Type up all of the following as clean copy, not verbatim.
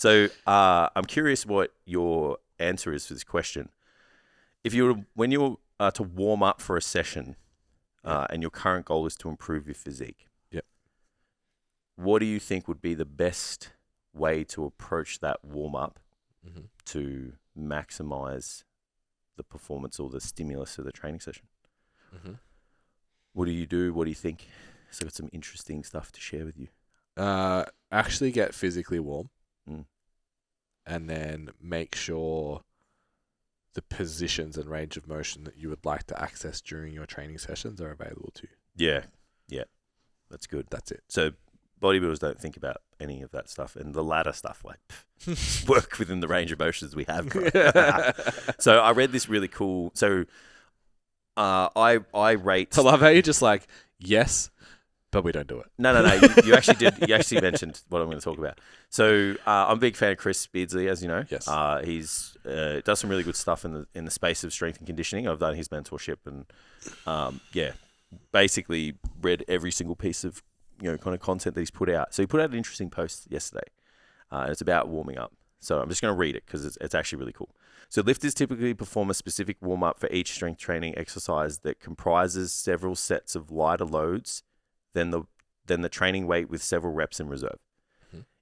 So I'm curious what your answer is for this question. When you're to warm up for a session, and your current goal is to improve your physique, Yep. what do you think would be the best way to approach that warm up to maximize the performance or the stimulus of the training session? What do you do? What do you think? So I've got some interesting stuff to share with you. Actually get physically warm, Mm. and then make sure the positions and range of motion that you would like to access during your training sessions are available to you. Yeah, that's good. That's it. So bodybuilders don't think about any of that stuff, and the latter stuff, like work within the range of motions we have. Bro. So I read this really cool. So I rate. I love how you're just like, yes, but we don't do it. No. You actually did. You actually mentioned what I'm going to talk about. So I'm a big fan of Chris Beardsley, as you know. Yes. He's does some really good stuff in the space of strength and conditioning. I've done his mentorship, and basically read every single piece of kind of content that he's put out. So he put out an interesting post yesterday, and it's about warming up. So I'm just going to read it because it's actually really cool. So lifters typically perform a specific warm up for each strength training exercise that comprises several sets of lighter loads than the training weight with several reps in reserve.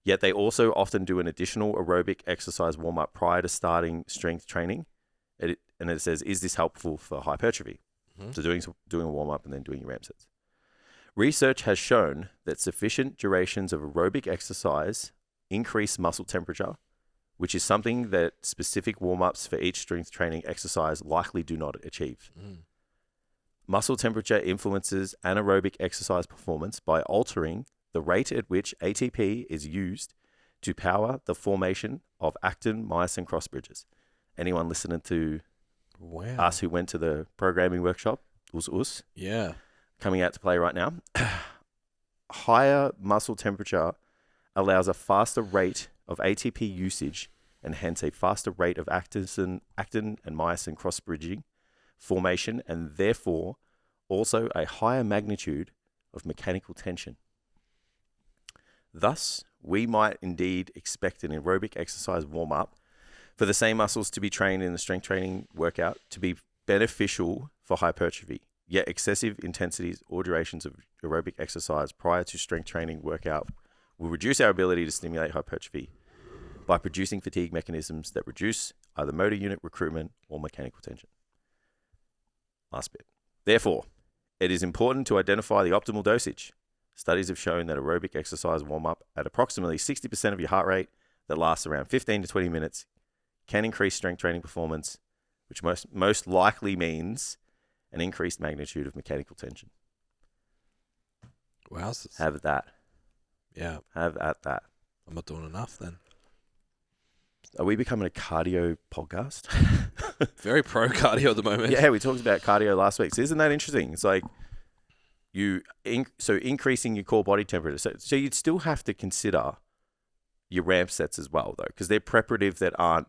Yet they also often do an additional aerobic exercise warm-up prior to starting strength training. And it says, is this helpful for hypertrophy? So doing a warm-up and then doing your ramp sets. Research has shown that sufficient durations of aerobic exercise increase muscle temperature, which is something that specific warm-ups for each strength training exercise likely do not achieve. Muscle temperature influences anaerobic exercise performance by altering the rate at which ATP is used to power the formation of actin-myosin cross bridges. Anyone listening to us who went to the programming workshop, us, Yeah. coming out to play right now, higher muscle temperature allows a faster rate of ATP usage and hence a faster rate of actin and myosin cross bridging formation, and therefore also a higher magnitude of mechanical tension. Thus, we might indeed expect an aerobic exercise warm-up for the same muscles to be trained in the strength training workout to be beneficial for hypertrophy, yet excessive intensities or durations of aerobic exercise prior to strength training workout will reduce our ability to stimulate hypertrophy by producing fatigue mechanisms that reduce either motor unit recruitment or mechanical tension. Last bit. Therefore, it is important to identify the optimal dosage. Studies have shown that aerobic exercise warm-up at approximately 60% of your heart rate that lasts around 15 to 20 minutes can increase strength training performance, which most likely means an increased magnitude of mechanical tension. Wowzers. Have at that. Yeah. Have at that. I'm not doing enough then. Are we becoming a cardio podcast? Very pro cardio at the moment. Yeah, we talked about cardio last week. So isn't that interesting? It's like increasing your core body temperature. So you'd still have to consider your ramp sets as well, though, because they're preparative that aren't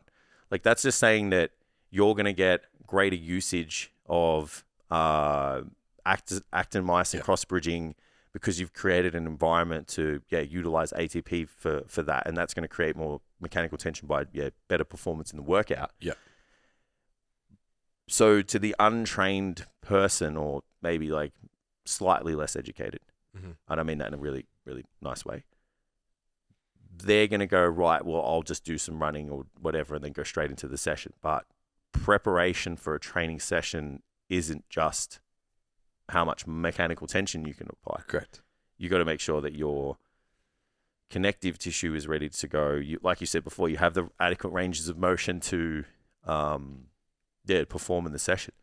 like that's just saying that you're going to get greater usage of actin-myosin cross bridging because you've created an environment to utilize ATP for that, and that's going to create more mechanical tension by better performance in the workout. Yeah. So to the untrained person, or maybe like slightly less educated, I don't mean that in a really, really nice way, they're going to go, right, well, I'll just do some running or whatever and then go straight into the session. But preparation for a training session isn't just how much mechanical tension you can apply. Correct. You got to make sure that your connective tissue is ready to go. You, like you said before, you have the adequate ranges of motion to perform in the session.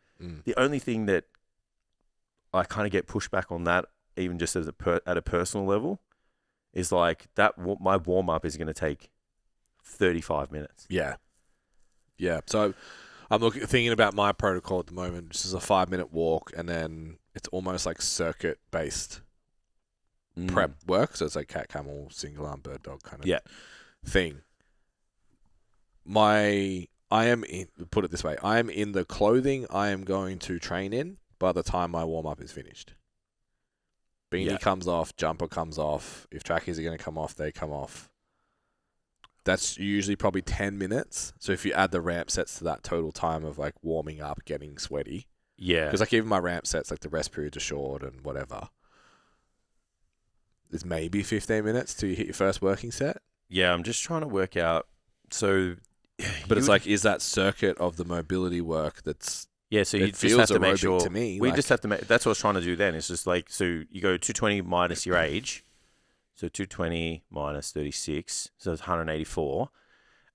The only thing that I kind of get pushback on that, even just as at a personal level, is like that my warm-up is going to take 35 minutes. Yeah. So I'm thinking about my protocol at the moment. This is a 5-minute walk, and then it's almost like circuit-based prep work. So it's like cat, camel, single arm, bird, dog kind of thing. I am in the clothing I am going to train in by the time my warm-up is finished. Beanie comes off, jumper comes off. If trackies are going to come off, they come off. That's usually probably 10 minutes. So if you add the ramp sets to that total time of like warming up, getting sweaty. Yeah. Because like even my ramp sets, like the rest periods are short and whatever. It's maybe 15 minutes till you hit your first working set. Yeah, I'm just trying to work out. So, but it's like, is that circuit of the mobility work that's... Yeah, so you it just have feels to make aerobic sure. to me. We like, just have to make. That's what I was trying to do then. It's just like, so you go 220 minus your age. So 220 minus 36. So it's 184.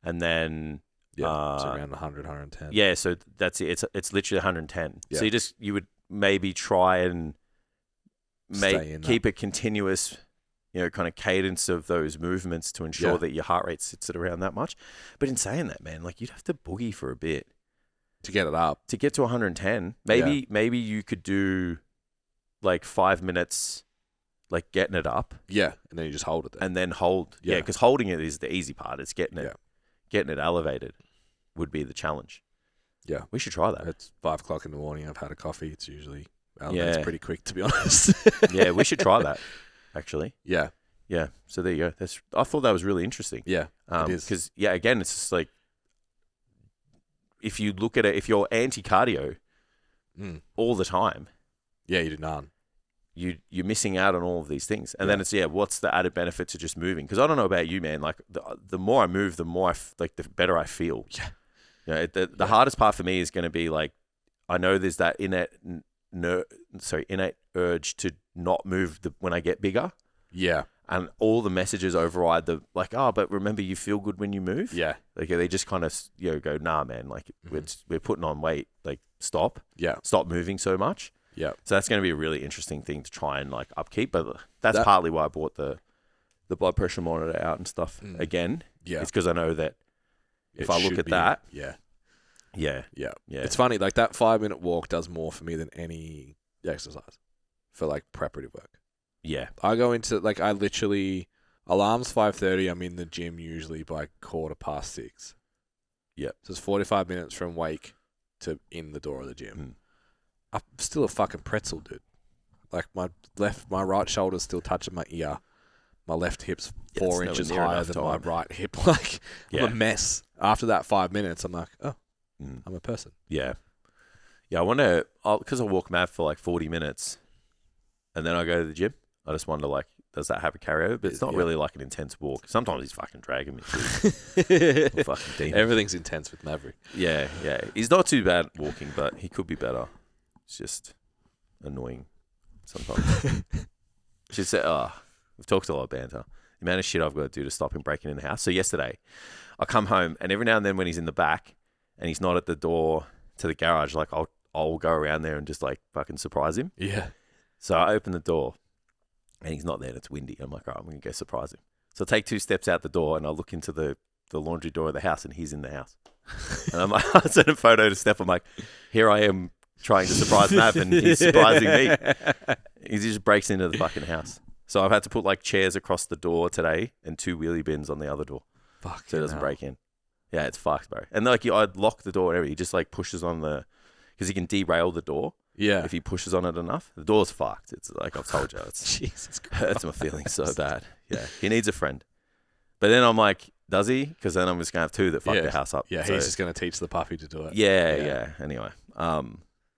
And then... Yeah, it's around 100, 110. Yeah, so that's it. It's literally 110. Yeah. So you would maybe try and keep a continuous, kind of cadence of those movements to ensure that your heart rate sits at around that much. But in saying that, man, like you'd have to boogie for a bit to get it up. To get to 110. Maybe you could do like 5 minutes, like getting it up. Yeah, and then you just hold it there. And then hold. Yeah, because holding it is the easy part. It's getting it elevated would be the challenge. Yeah. We should try that. It's 5 o'clock in the morning. I've had a coffee. It's usually elevates pretty quick, to be honest. Yeah, we should try that, actually. Yeah. Yeah. So there you go. I thought that was really interesting. Yeah, it is. Because, again, it's just like, if you look at it, if you're anti-cardio all the time. Yeah, you do none. You're missing out on all of these things. And then it's, what's the added benefit to just moving? Because I don't know about you, man. Like, the more I move, the more the better I feel. Yeah. The hardest part for me is going to be, like, I know there's that innate urge to not move when I get bigger. Yeah. And all the messages override but remember, you feel good when you move. Yeah. Like, they just kind of, go, nah, man, like, we're putting on weight. Like, stop. Yeah. Stop moving so much. Yeah. So that's going to be a really interesting thing to try and like upkeep. But that's partly why I bought the blood pressure monitor out and stuff again. Yeah. It's because I know that if I look at that. Yeah. Yeah. Yeah. Yeah. It's funny. Like that 5-minute walk does more for me than any exercise for like preparative work. Yeah. I go into I literally alarms 5:30. I'm in the gym usually by 6:15. Yeah. So it's 45 minutes from wake to in the door of the gym. I'm still a fucking pretzel, dude. Like my right shoulder's still touching my ear. My left hip's 4 inches higher than my right hip. Like I'm a mess. After that 5 minutes, I'm like, oh, I'm a person. Yeah. Yeah, I want to, because I walk mad for like 40 minutes and then I go to the gym. I just wonder, like, does that have a carryover? But it's not really like an intense walk. Sometimes he's fucking dragging me too. Fucking demon. Everything's intense with Maverick. Yeah, yeah. He's not too bad walking, but he could be better. It's just annoying sometimes. She said, we've talked a lot of banter. The amount of shit I've got to do to stop him breaking in the house. So yesterday, I come home and every now and then when he's in the back and he's not at the door to the garage, like I'll go around there and just like fucking surprise him. Yeah. So I open the door and he's not there and it's windy. I'm like, all right, I'm going to go surprise him. So I take 2 steps out the door and I look into the laundry door of the house and he's in the house. And I'm like, I sent a photo to Steph. I'm like, here I am trying to surprise Mav and he's surprising me. He just breaks into the fucking house. So I've had to put like chairs across the door today and 2 wheelie bins on the other door. Fuck. So it doesn't break in. Yeah, it's fucked, bro. And like I'd lock the door and everything. He just like pushes on because he can derail the door. Yeah. If he pushes on it enough, the door's fucked. It's like I've told you. It's Jesus Christ. hurts my feelings so bad. Yeah. He needs a friend. But then I'm like, does he? Because then I'm just going to have 2 that fuck the house up. Yeah, so, he's just going to teach the puppy to do it. Yeah. Anyway.